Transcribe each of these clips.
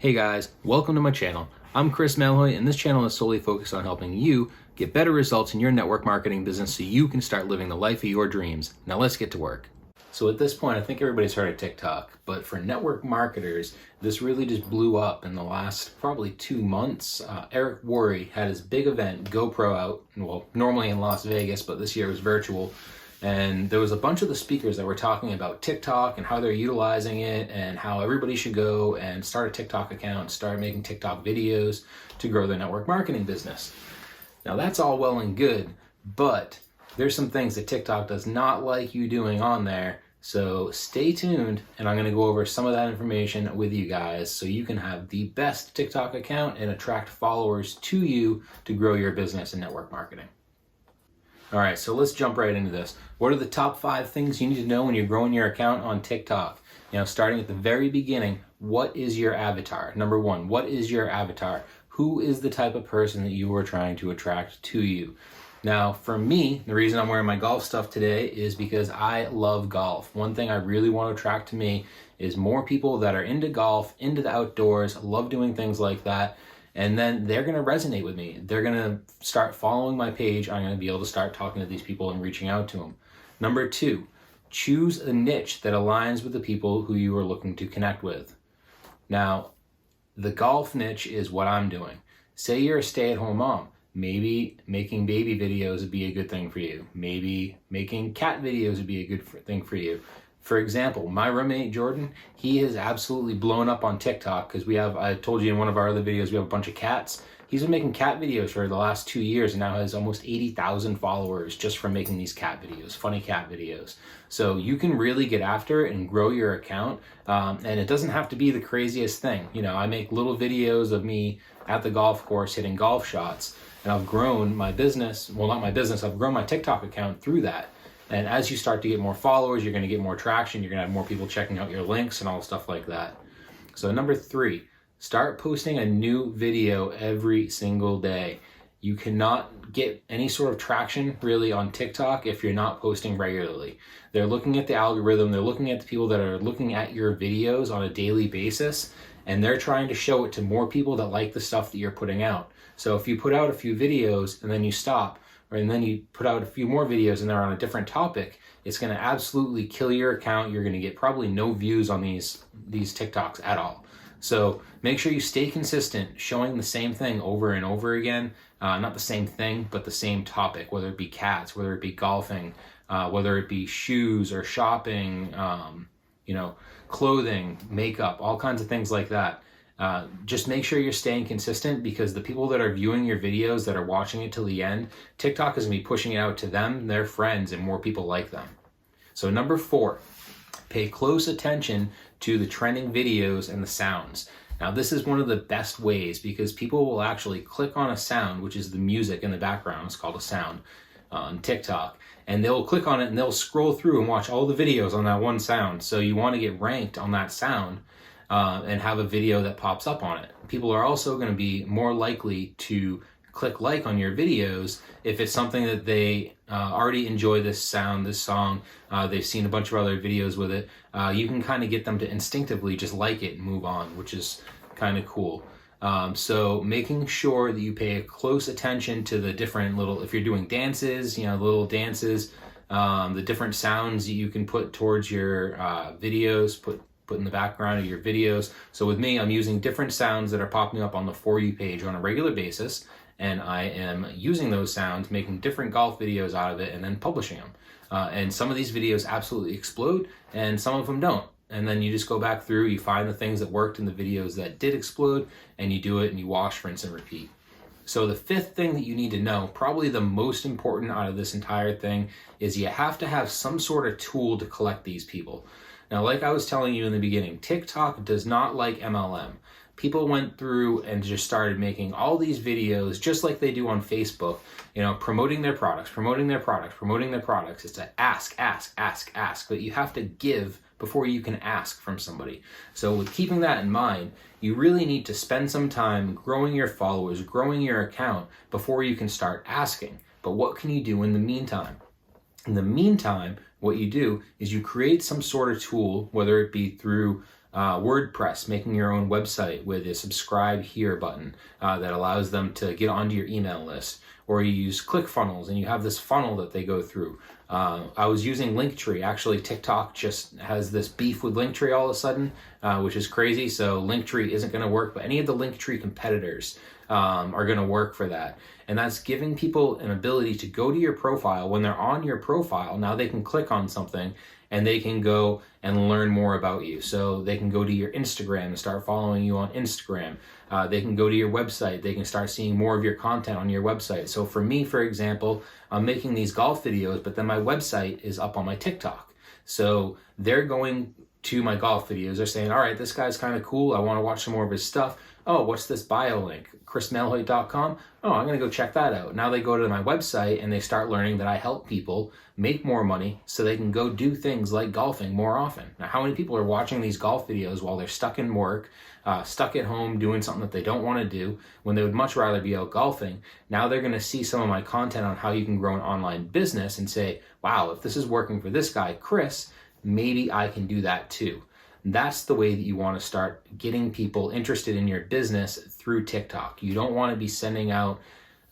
Hey guys, welcome to my channel. I'm Chris Malloy, and this channel is solely focused on helping you get better results in your network marketing business so you can start living the life of your dreams. Now let's get to work. So at this point, I think everybody's heard of TikTok, but for network marketers, this really just blew up in the last probably 2 months. Eric Worre had his big event, GoPro, out, well, normally in Las Vegas, but this year it was virtual. And there was a bunch of the speakers that were talking about TikTok and how they're utilizing it and how everybody should go and start a TikTok account, start making TikTok videos to grow their network marketing business. Now that's all well and good, but there's some things that TikTok does not like you doing on there. So stay tuned, and I'm going to go over some of that information with you guys so you can have the best TikTok account and attract followers to you to grow your business and network marketing. All right, so let's jump right into this. What are the top 5 things you need to know when you're growing your account on TikTok? Starting at the very beginning, what is your avatar? Number 1, what is your avatar? Who is the type of person that you are trying to attract to you? Now, for me, the reason I'm wearing my golf stuff today is because I love golf. One thing I really want to attract to me is more people that are into golf, into the outdoors, love doing things like that. And then they're going to resonate with me. They're going to start following my page. I'm going to be able to start talking to these people and reaching out to them. Number 2, choose a niche that aligns with the people who you are looking to connect with. Now, the golf niche is what I'm doing. Say you're a stay-at-home mom. Maybe making baby videos would be a good thing for you. Maybe making cat videos would be a good thing for you. For example, my roommate, Jordan, he has absolutely blown up on TikTok because I told you in one of our other videos, we have a bunch of cats. He's been making cat videos for the last 2 years and now has almost 80,000 followers just from making these cat videos, funny cat videos. So you can really get after it and grow your account. And it doesn't have to be the craziest thing. I make little videos of me at the golf course hitting golf shots, and I've grown my business. Well, not my business, I've grown my TikTok account through that. And as you start to get more followers, you're going to get more traction. You're going to have more people checking out your links and all stuff like that. So number 3, start posting a new video every single day. You cannot get any sort of traction really on TikTok if you're not posting regularly. They're looking at the algorithm. They're looking at the people that are looking at your videos on a daily basis, and they're trying to show it to more people that like the stuff that you're putting out. So if you put out a few videos and then you stop, and then you put out a few more videos and they're on a different topic, it's going to absolutely kill your account. You're going to get probably no views on these TikToks at all. So make sure you stay consistent, showing the same thing over and over again. Not the same thing, but the same topic, whether it be cats, whether it be golfing, whether it be shoes or shopping, clothing, makeup, all kinds of things like that. Just make sure you're staying consistent, because the people that are viewing your videos, that are watching it till the end, TikTok is going to be pushing it out to them, their friends, and more people like them. So number 4, pay close attention to the trending videos and the sounds. Now this is one of the best ways, because people will actually click on a sound, which is the music in the background. It's called a sound on TikTok. And they'll click on it and they'll scroll through and watch all the videos on that one sound. So you want to get ranked on that sound. And have a video that pops up on it. People are also going to be more likely to click like on your videos if it's something that they already enjoy, this sound, this song, they've seen a bunch of other videos with it. You can kind of get them to instinctively just like it and move on, which is kind of cool. So making sure that you pay close attention to the different if you're doing dances, little dances, the different sounds that you can put towards your videos, put in the background of your videos. So with me, I'm using different sounds that are popping up on the For You page on a regular basis, and I am using those sounds, making different golf videos out of it, and then publishing them. And some of these videos absolutely explode, and some of them don't. And then you just go back through, you find the things that worked in the videos that did explode, and you do it, and you wash, rinse, and repeat. So the 5th thing that you need to know, probably the most important out of this entire thing, is you have to have some sort of tool to collect these people. Now, like I was telling you in the beginning, TikTok does not like MLM. People went through and just started making all these videos just like they do on Facebook, promoting their products. It's to ask, but you have to give before you can ask from somebody. So with keeping that in mind, you really need to spend some time growing your followers, growing your account before you can start asking. But what can you do in the meantime? In the meantime, what you do is you create some sort of tool, whether it be through WordPress, making your own website with a subscribe here button that allows them to get onto your email list. Or you use ClickFunnels and you have this funnel that they go through. I was using Linktree. Actually, TikTok just has this beef with Linktree all of a sudden, which is crazy. So Linktree isn't going to work, but any of the Linktree competitors are going to work for that. And that's giving people an ability to go to your profile. When they're on your profile, now they can click on something and they can go and learn more about you. So they can go to your Instagram and start following you on Instagram. They can go to your website. They can start seeing more of your content on your website. So for me, for example, I'm making these golf videos, but then my website is up on my TikTok. So they're going to my golf videos. They're saying, all right, this guy's kind of cool. I want to watch some more of his stuff. Oh, what's this bio link? chrismalhoy.com. Oh, I'm going to go check that out. Now they go to my website and they start learning that I help people make more money so they can go do things like golfing more often. Now, how many people are watching these golf videos while they're stuck in work, stuck at home doing something that they don't want to do when they would much rather be out golfing? Now they're going to see some of my content on how you can grow an online business and say, wow, if this is working for this guy, Chris, maybe I can do that too. That's the way that you want to start getting people interested in your business through TikTok. You don't want to be sending out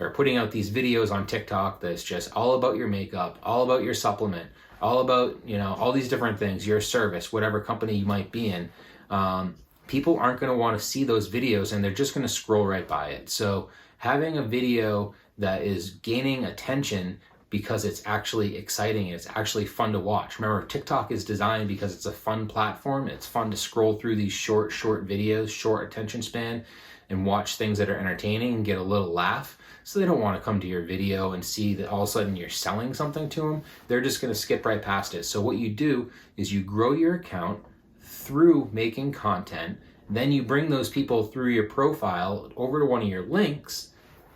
or putting out these videos on TikTok that's just all about your makeup, all about your supplement, all about, all these different things, your service, whatever company you might be in. People aren't going to want to see those videos and they're just going to scroll right by it. So having a video that is gaining attention because it's actually exciting and it's actually fun to watch. Remember, TikTok is designed because it's a fun platform. It's fun to scroll through these short videos, short attention span, and watch things that are entertaining and get a little laugh. So they don't want to come to your video and see that all of a sudden you're selling something to them. They're just going to skip right past it. So what you do is you grow your account through making content. Then you bring those people through your profile over to one of your links.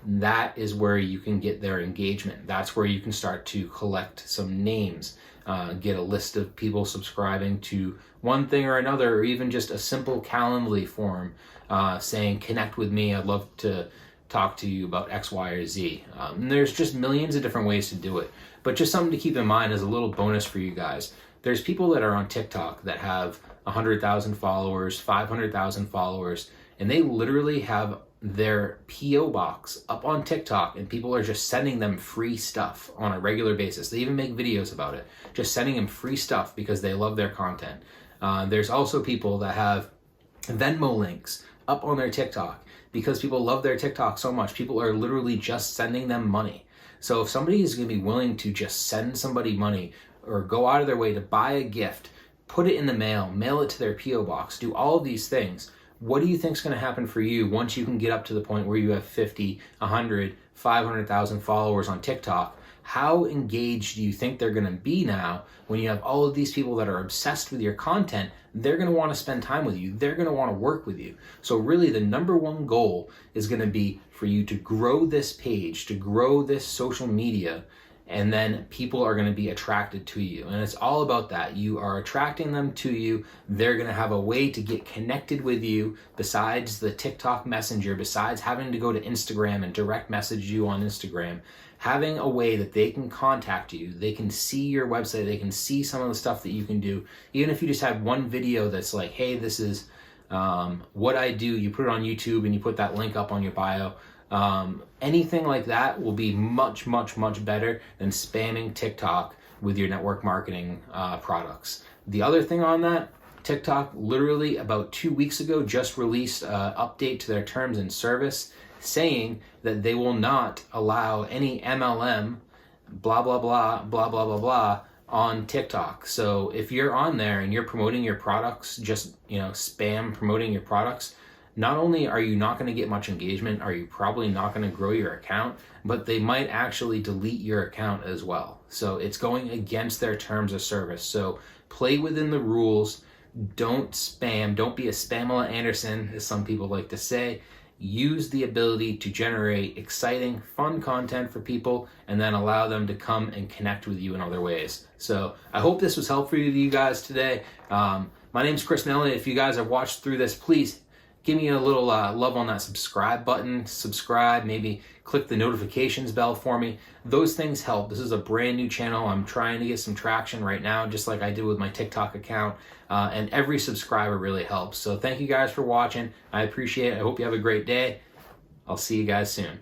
That is where you can get their engagement. That's where you can start to collect some names, get a list of people subscribing to one thing or another, or even just a simple Calendly form saying, connect with me, I'd love to talk to you about X, Y, or Z. And there's just millions of different ways to do it. But just something to keep in mind as a little bonus for you guys. There's people that are on TikTok that have 100,000 followers, 500,000 followers, and they literally have their PO box up on TikTok and people are just sending them free stuff on a regular basis. They even make videos about it, just sending them free stuff because they love their content. There's also people that have Venmo links up on their TikTok because people love their TikTok so much. People are literally just sending them money. So if somebody is going to be willing to just send somebody money or go out of their way to buy a gift, put it in the mail it to their PO box, do all of these things, what do you think is going to happen for you once you can get up to the point where you have 50, 100, 500,000 followers on TikTok? How engaged do you think they're going to be now when you have all of these people that are obsessed with your content? They're going to want to spend time with you. They're going to want to work with you. So really the number one goal is going to be for you to grow this page, to grow this social media, and then people are going to be attracted to you. And it's all about that. You are attracting them to you. They're going to have a way to get connected with you besides the TikTok Messenger, besides having to go to Instagram and direct message you on Instagram. Having a way that they can contact you, they can see your website, they can see some of the stuff that you can do. Even if you just have one video that's like, hey, this is what I do, you put it on YouTube and you put that link up on your bio. Anything like that will be much, much, much better than spamming TikTok with your network marketing products. The other thing on that, TikTok literally about 2 weeks ago just released an update to their terms and service saying that they will not allow any MLM, blah, blah, blah, blah, blah, blah, blah, on TikTok. So if you're on there and you're promoting your products, just, spam promoting your products, not only are you not going to get much engagement, are you probably not going to grow your account, but they might actually delete your account as well. So it's going against their terms of service. So play within the rules. Don't spam. Don't be a Spamela Anderson, as some people like to say. Use the ability to generate exciting, fun content for people and then allow them to come and connect with you in other ways. So I hope this was helpful to you guys today. My name's Chris Malloy. If you guys have watched through this, please give me a little love on that subscribe button. Subscribe, maybe click the notifications bell for me. Those things help. This is a brand new channel. I'm trying to get some traction right now, just like I did with my TikTok account. And every subscriber really helps. So thank you guys for watching. I appreciate it. I hope you have a great day. I'll see you guys soon.